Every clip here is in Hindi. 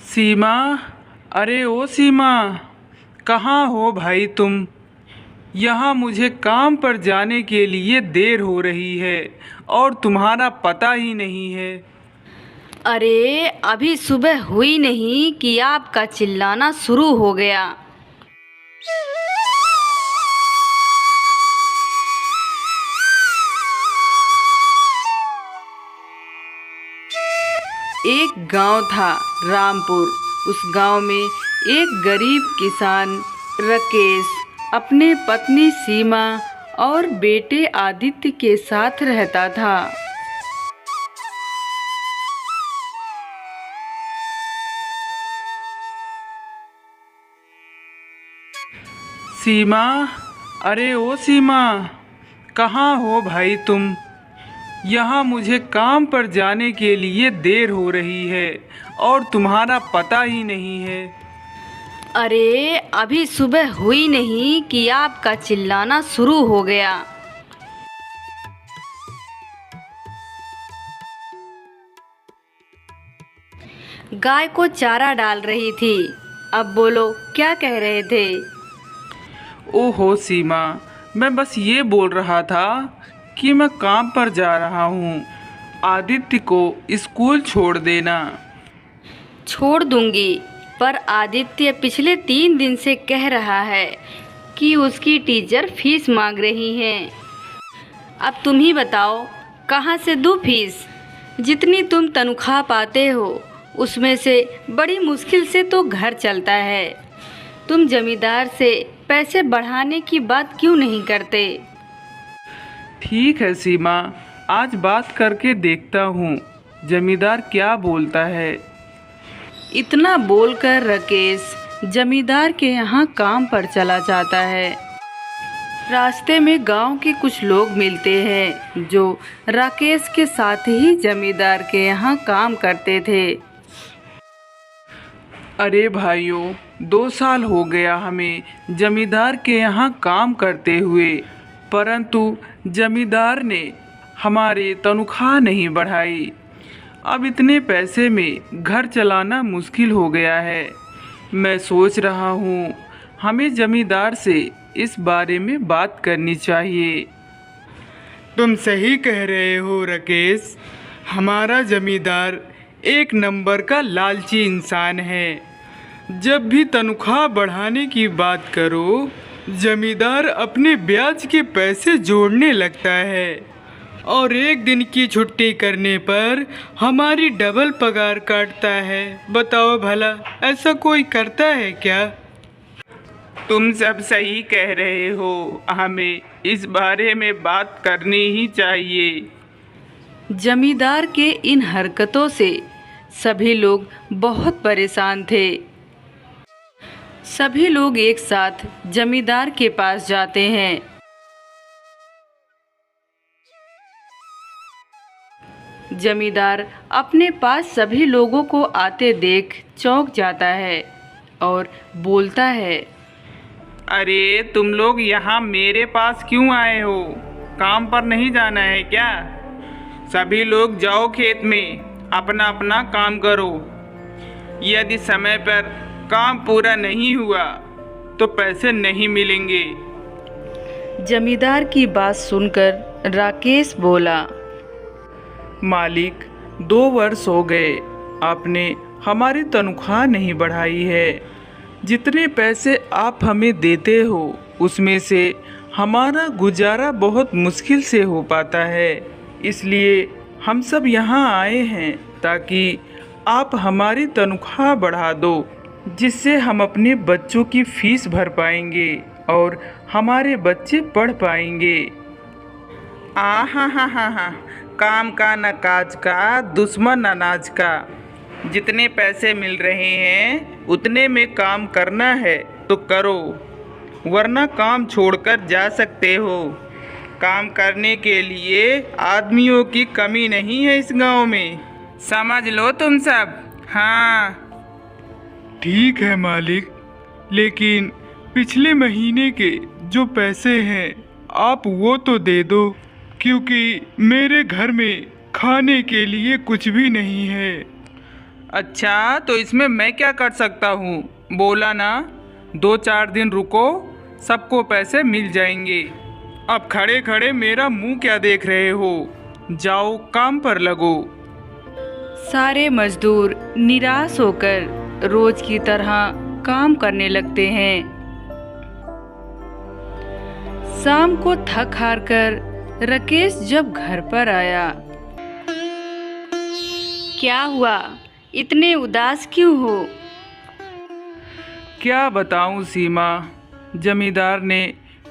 सीमा। अरे ओ सीमा, कहाँ हो भाई तुम? यहाँ मुझे काम पर जाने के लिए देर हो रही है और तुम्हारा पता ही नहीं है। अरे अभी सुबह हुई नहीं कि आपका चिल्लाना शुरू हो गया। एक गांव था, रामपुर। उस गांव में एक गरीब किसान राकेश अपने पत्नी सीमा और बेटे आदित्य के साथ रहता था। सीमा। अरे ओ सीमा, कहाँ हो भाई तुम? यहाँ मुझे काम पर जाने के लिए देर हो रही है और तुम्हारा पता ही नहीं है। अरे अभी सुबह हुई नहीं कि आपका चिल्लाना शुरू हो गया। गाय को चारा डाल रही थी। अब बोलो, क्या कह रहे थे? ओहो सीमा, मैं बस ये बोल रहा था कि मैं काम पर जा रहा हूँ। आदित्य को स्कूल छोड़ देना। छोड़ दूंगी, पर आदित्य पिछले 3 दिन से कह रहा है कि उसकी टीचर फीस मांग रही हैं। अब तुम ही बताओ, कहाँ से दूँ फीस? जितनी तुम तनख्वाह पाते हो उसमें से बड़ी मुश्किल से तो घर चलता है। तुम जमींदार से पैसे बढ़ाने की बात क्यों नहीं करते? ठीक है सीमा, आज बात करके देखता हूँ जमींदार क्या बोलता है। इतना बोलकर राकेश जमींदार के यहाँ काम पर चला जाता है। रास्ते में गांव के कुछ लोग मिलते हैं जो राकेश के साथ ही जमींदार के यहाँ काम करते थे। अरे भाइयों, 2 साल हो गया हमें जमींदार के यहाँ काम करते हुए, परंतु जमींदार ने हमारी तनख्वाह नहीं बढ़ाई। अब इतने पैसे में घर चलाना मुश्किल हो गया है। मैं सोच रहा हूँ हमें जमींदार से इस बारे में बात करनी चाहिए। तुम सही कह रहे हो राकेश, हमारा जमींदार एक नंबर का लालची इंसान है। जब भी तनख्वाह बढ़ाने की बात करो, जमींदार अपने ब्याज के पैसे जोड़ने लगता है और एक दिन की छुट्टी करने पर हमारी डबल पगार काटता है। बताओ भला, ऐसा कोई करता है क्या? तुम सब सही कह रहे हो, हमें इस बारे में बात करनी ही चाहिए। जमींदार के इन हरकतों से सभी लोग बहुत परेशान थे। सभी लोग एक साथ जमींदार के पास जाते हैं। जमींदार अपने पास सभी लोगों को आते देख चौंक जाता है और बोलता है, अरे तुम लोग यहाँ मेरे पास क्यों आए हो? काम पर नहीं जाना है क्या? सभी लोग जाओ खेत में, अपना अपना काम करो। यदि समय पर काम पूरा नहीं हुआ तो पैसे नहीं मिलेंगे। जमींदार की बात सुनकर राकेश बोला, मालिक, 2 वर्ष हो गए, आपने हमारी तनख्वाह नहीं बढ़ाई है। जितने पैसे आप हमें देते हो उसमें से हमारा गुजारा बहुत मुश्किल से हो पाता है। इसलिए हम सब यहाँ आए हैं ताकि आप हमारी तनख्वाह बढ़ा दो, जिससे हम अपने बच्चों की फीस भर पाएंगे और हमारे बच्चे पढ़ पाएंगे। हा, काम का न काज का, दुश्मन अनाज का। जितने पैसे मिल रहे हैं उतने में काम करना है तो करो, वरना काम छोड़कर जा सकते हो। काम करने के लिए आदमियों की कमी नहीं है इस गांव में, समझ लो तुम सब। हाँ ठीक है मालिक, लेकिन पिछले महीने के जो पैसे हैं आप वो तो दे दो, क्योंकि मेरे घर में खाने के लिए कुछ भी नहीं है। अच्छा, तो इसमें मैं क्या कर सकता हूँ? बोला ना, 2-4 दिन रुको, सबको पैसे मिल जाएंगे। अब खड़े खड़े मेरा मुंह क्या देख रहे हो? जाओ काम पर लगो। सारे मजदूर निराश होकर रोज की तरह काम करने लगते हैं। शाम को थक हार कर राकेश जब घर पर आया। क्या हुआ? इतने उदास क्यों हो? क्या बताऊं सीमा, जमींदार ने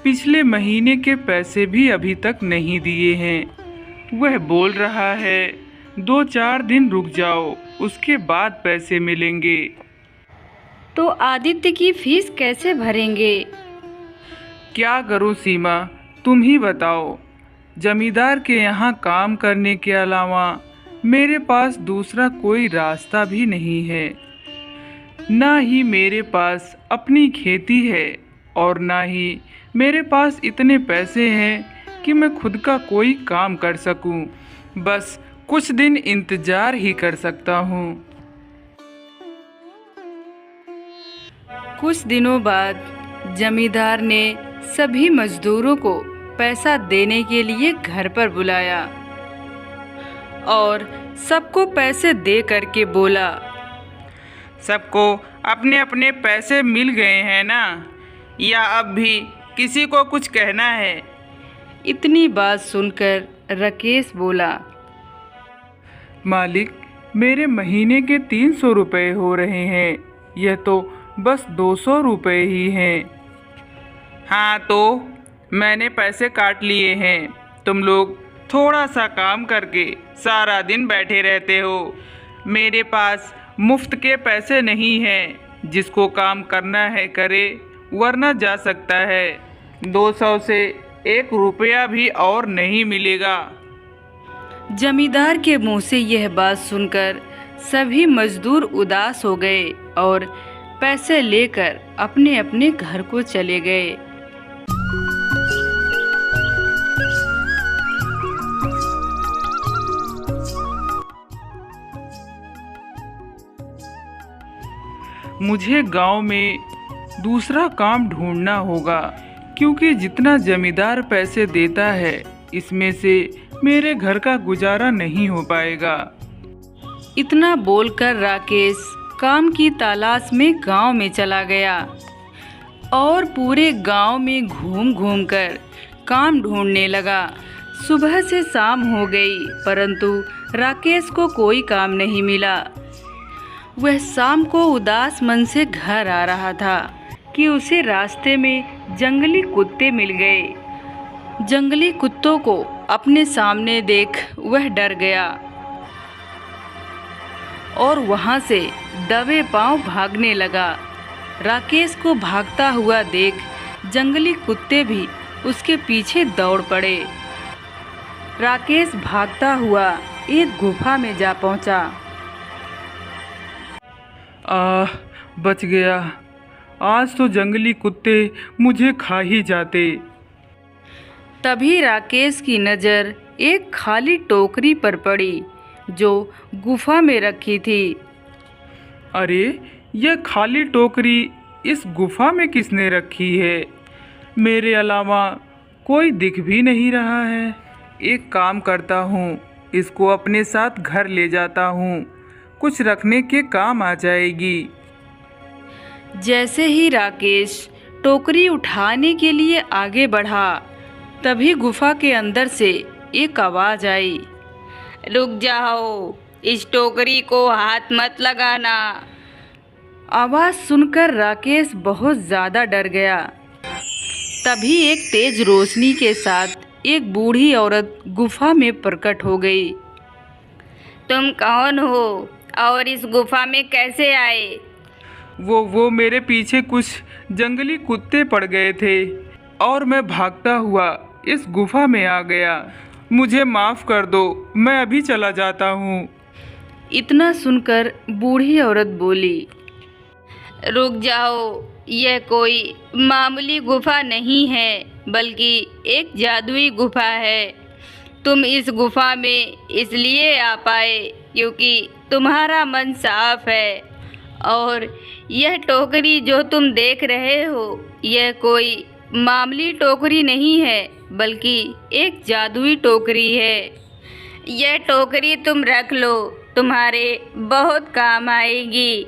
पिछले महीने के पैसे भी अभी तक नहीं दिए हैं। वह बोल रहा है 2-4 दिन रुक जाओ, उसके बाद पैसे मिलेंगे। तो आदित्य की फीस कैसे भरेंगे? क्या करूं सीमा, तुम ही बताओ। जमींदार के यहाँ काम करने के अलावा मेरे पास दूसरा कोई रास्ता भी नहीं है। ना ही मेरे पास अपनी खेती है और ना ही मेरे पास इतने पैसे हैं कि मैं खुद का कोई काम कर सकूं। बस कुछ दिन इंतजार ही कर सकता हूं। कुछ दिनों बाद जमींदार ने सभी मजदूरों को पैसा देने के लिए घर पर बुलाया और सबको पैसे दे करके बोला, सबको अपने अपने पैसे मिल गए हैं ना? या अब भी किसी को कुछ कहना है? इतनी बात सुनकर राकेश बोला, मालिक, मेरे महीने के 300 रुपये हो रहे हैं। यह तो बस 200 रुपये ही हैं। हाँ, तो मैंने पैसे काट लिए हैं। तुम लोग थोड़ा सा काम करके सारा दिन बैठे रहते हो। मेरे पास मुफ्त के पैसे नहीं हैं। जिसको काम करना है करे, वरना जा सकता है। 200 से 1 रुपया भी और नहीं मिलेगा। जमींदार के मुंह से यह बात सुनकर सभी मजदूर उदास हो गए और पैसे लेकर अपने अपने घर को चले गए। मुझे गांव में दूसरा काम ढूंढना होगा, क्योंकि जितना जमींदार पैसे देता है इसमें से मेरे घर का गुजारा नहीं हो पाएगा। इतना बोलकर राकेश काम की तलाश में गांव में चला गया और पूरे गांव में घूम घूम कर काम ढूंढने लगा। सुबह से शाम हो गई, परंतु राकेश को कोई काम नहीं मिला। वह शाम को उदास मन से घर आ रहा था कि उसे रास्ते में जंगली कुत्ते मिल गए। जंगली कुत्तों को अपने सामने देख वह डर गया और वहां से दबे पांव भागने लगा। राकेश को भागता हुआ देख जंगली कुत्ते भी उसके पीछे दौड़ पड़े। राकेश भागता हुआ एक गुफा में जा पहुंचा। बच गया। आज तो जंगली कुत्ते मुझे खा ही जाते। तभी राकेश की नज़र एक खाली टोकरी पर पड़ी जो गुफा में रखी थी। अरे, यह खाली टोकरी इस गुफा में किसने रखी है? मेरे अलावा कोई दिख भी नहीं रहा है। एक काम करता हूँ, इसको अपने साथ घर ले जाता हूँ, कुछ रखने के काम आ जाएगी। जैसे ही राकेश टोकरी उठाने के लिए आगे बढ़ा, तभी गुफा के अंदर से एक आवाज़ आई, रुक जाओ, इस टोकरी को हाथ मत लगाना। आवाज़ सुनकर राकेश बहुत ज़्यादा डर गया। तभी एक तेज रोशनी के साथ एक बूढ़ी औरत गुफा में प्रकट हो गई। तुम कौन हो और इस गुफा में कैसे आए? वो मेरे पीछे कुछ जंगली कुत्ते पड़ गए थे और मैं भागता हुआ इस गुफा में आ गया। मुझे माफ़ कर दो, मैं अभी चला जाता हूँ। इतना सुनकर बूढ़ी औरत बोली, रुक जाओ, यह कोई मामूली गुफा नहीं है, बल्कि एक जादुई गुफा है। तुम इस गुफा में इसलिए आ पाए क्योंकि तुम्हारा मन साफ है और यह टोकरी जो तुम देख रहे हो यह कोई मामूली टोकरी नहीं है बल्कि एक जादुई टोकरी है। यह टोकरी तुम रख लो, तुम्हारे बहुत काम आएगी।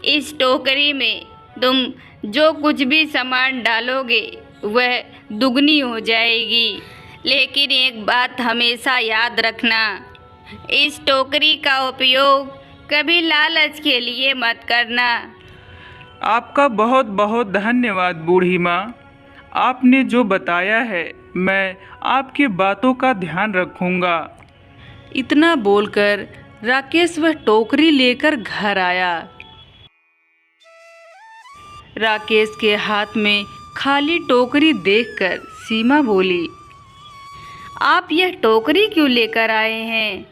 इस टोकरी में तुम जो कुछ भी सामान डालोगे वह दुगनी हो जाएगी। लेकिन एक बात हमेशा याद रखना, इस टोकरी का उपयोग कभी लालच के लिए मत करना। आपका बहुत बहुत धन्यवाद बूढ़ी माँ। आपने जो बताया है मैं आपकी बातों का ध्यान रखूँगा। इतना बोलकर राकेश वह टोकरी लेकर घर आया। राकेश के हाथ में खाली टोकरी देखकर सीमा बोली, आप यह टोकरी क्यों लेकर आए हैं?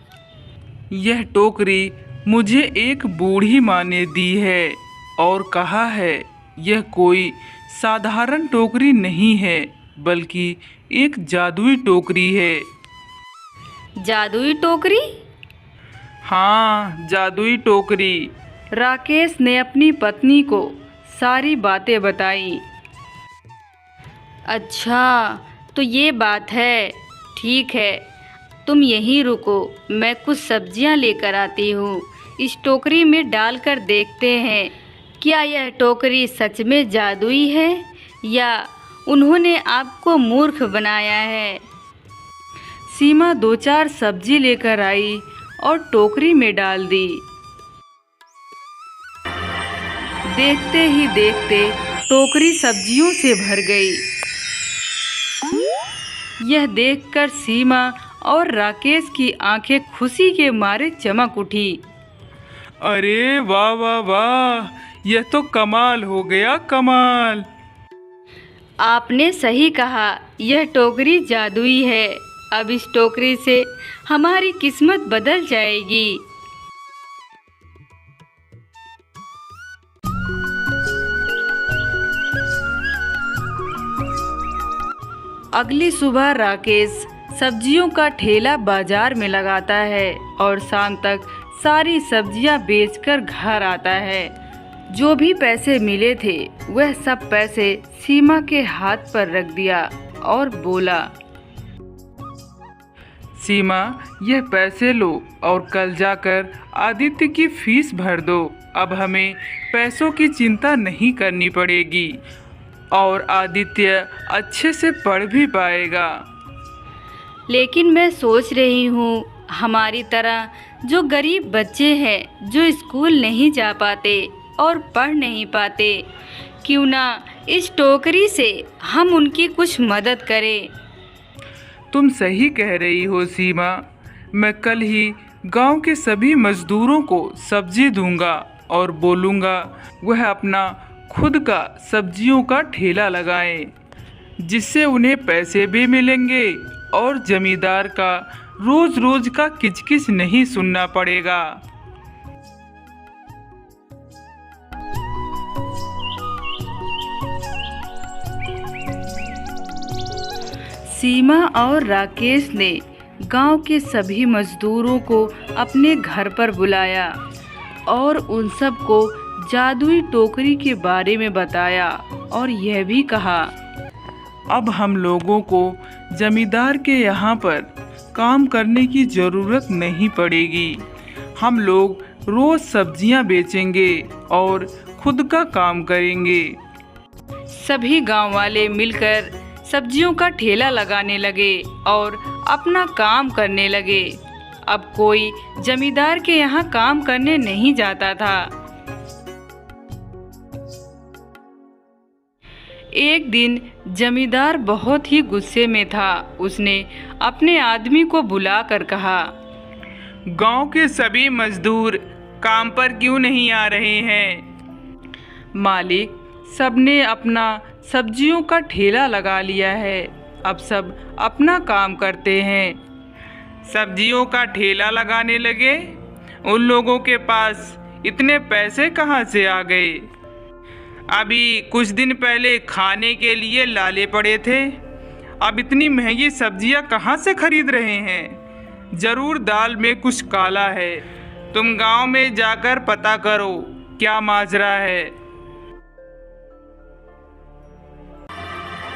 यह टोकरी मुझे एक बूढ़ी माँ ने दी है और कहा है यह कोई साधारण टोकरी नहीं है बल्कि एक जादुई टोकरी है। जादुई टोकरी? हाँ, जादुई टोकरी। राकेश ने अपनी पत्नी को सारी बातें बताई। अच्छा, तो ये बात है, ठीक है, तुम यहीं रुको, मैं कुछ सब्जियां लेकर आती हूँ। इस टोकरी में डालकर देखते हैं क्या यह टोकरी सच में जादुई है या उन्होंने आपको मूर्ख बनाया है। सीमा 2-4 सब्जी लेकर आई और टोकरी में डाल दी। देखते ही देखते टोकरी सब्जियों से भर गई। यह देखकर सीमा और राकेश की आंखें खुशी के मारे चमक उठी। अरे वाह वाह वाह, यह तो कमाल हो गया, कमाल। आपने सही कहा, यह टोकरी जादुई है। अब इस टोकरी से हमारी किस्मत बदल जाएगी। अगली सुबह राकेश सब्जियों का ठेला बाजार में लगाता है और शाम तक सारी सब्जियां बेचकर घर आता है। जो भी पैसे मिले थे वह सब पैसे सीमा के हाथ पर रख दिया और बोला, सीमा, यह पैसे लो और कल जाकर आदित्य की फीस भर दो। अब हमें पैसों की चिंता नहीं करनी पड़ेगी और आदित्य अच्छे से पढ़ भी पाएगा। लेकिन मैं सोच रही हूँ हमारी तरह जो गरीब बच्चे हैं जो स्कूल नहीं जा पाते और पढ़ नहीं पाते, क्यों ना इस टोकरी से हम उनकी कुछ मदद करें। तुम सही कह रही हो सीमा। मैं कल ही गांव के सभी मजदूरों को सब्जी दूंगा और बोलूँगा वह अपना खुद का सब्जियों का ठेला लगाएं, जिससे उन्हें पैसे भी मिलेंगे और जमींदार का रोज रोज का किचकिच नहीं सुनना पड़ेगा। सीमा और राकेश ने गांव के सभी मजदूरों को अपने घर पर बुलाया और उन सबको जादुई टोकरी के बारे में बताया और यह भी कहा, अब हम लोगों को जमींदार के यहाँ पर काम करने की ज़रूरत नहीं पड़ेगी। हम लोग रोज़ सब्जियाँ बेचेंगे और खुद का काम करेंगे। सभी गांव वाले मिलकर सब्जियों का ठेला लगाने लगे और अपना काम करने लगे। अब कोई जमींदार के यहाँ काम करने नहीं जाता था। एक दिन जमींदार बहुत ही गुस्से में था। उसने अपने आदमी को बुलाकर कहा, गांव के सभी मजदूर काम पर क्यों नहीं आ रहे हैं? मालिक, सबने अपना सब्जियों का ठेला लगा लिया है, अब सब अपना काम करते हैं। सब्जियों का ठेला लगाने लगे? उन लोगों के पास इतने पैसे कहाँ से आ गए? अभी कुछ दिन पहले खाने के लिए लाले पड़े थे, अब इतनी महंगी सब्जियां कहाँ से खरीद रहे हैं? जरूर दाल में कुछ काला है। तुम गांव में जाकर पता करो क्या माजरा है।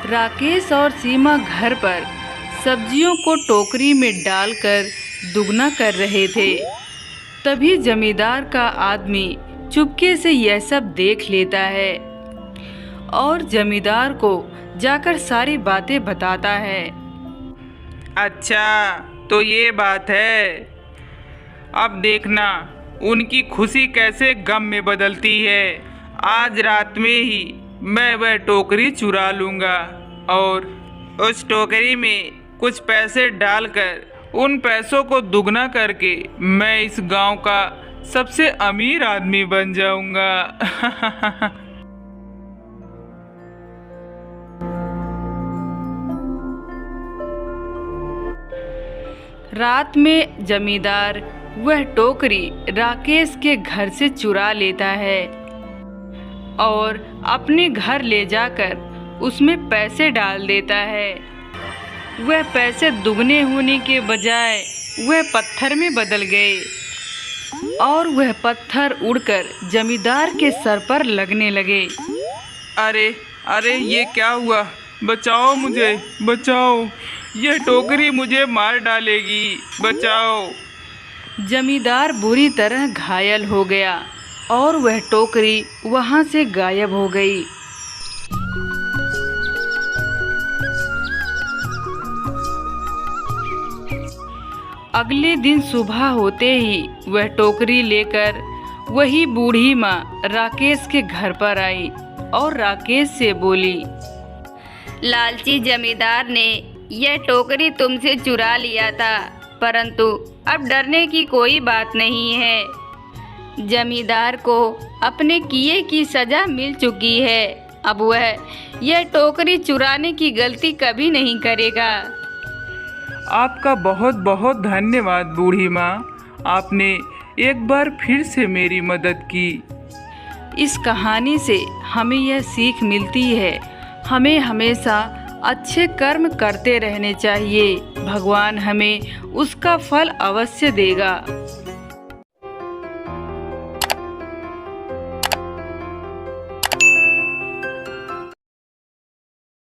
राकेश और सीमा घर पर सब्जियों को टोकरी में डालकर दुगना कर रहे थे। तभी जमींदार का आदमी चुपके से यह सब देख लेता है और जमींदार को जाकर सारी बातें बताता है। अच्छा, तो ये बात है। अब देखना उनकी खुशी कैसे गम में बदलती है। आज रात में ही मैं वह टोकरी चुरा लूँगा और उस टोकरी में कुछ पैसे डालकर उन पैसों को दुगना करके मैं इस गांव का सबसे अमीर आदमी बन जाऊंगा। रात में जमींदार वह टोकरी राकेश के घर से चुरा लेता है और अपने घर ले जाकर उसमें पैसे डाल देता है। वह पैसे दुगने होने के बजाय वह पत्थर में बदल गए और वह पत्थर उड़कर जमींदार के सर पर लगने लगे। अरे अरे, ये क्या हुआ? बचाओ मुझे, बचाओ, यह टोकरी मुझे मार डालेगी, बचाओ। जमींदार बुरी तरह घायल हो गया और वह टोकरी वहां से गायब हो गई। अगले दिन सुबह होते ही वह टोकरी लेकर वही बूढ़ी माँ राकेश के घर पर आई और राकेश से बोली, लालची जमींदार ने यह टोकरी तुमसे चुरा लिया था, परंतु अब डरने की कोई बात नहीं है। जमींदार को अपने किए की सजा मिल चुकी है। अब वह यह टोकरी चुराने की गलती कभी नहीं करेगा। आपका बहुत बहुत धन्यवाद बूढ़ी माँ, आपने एक बार फिर से मेरी मदद की। इस कहानी से हमें यह सीख मिलती है, हमें हमेशा अच्छे कर्म करते रहने चाहिए। भगवान हमें उसका फल अवश्य देगा।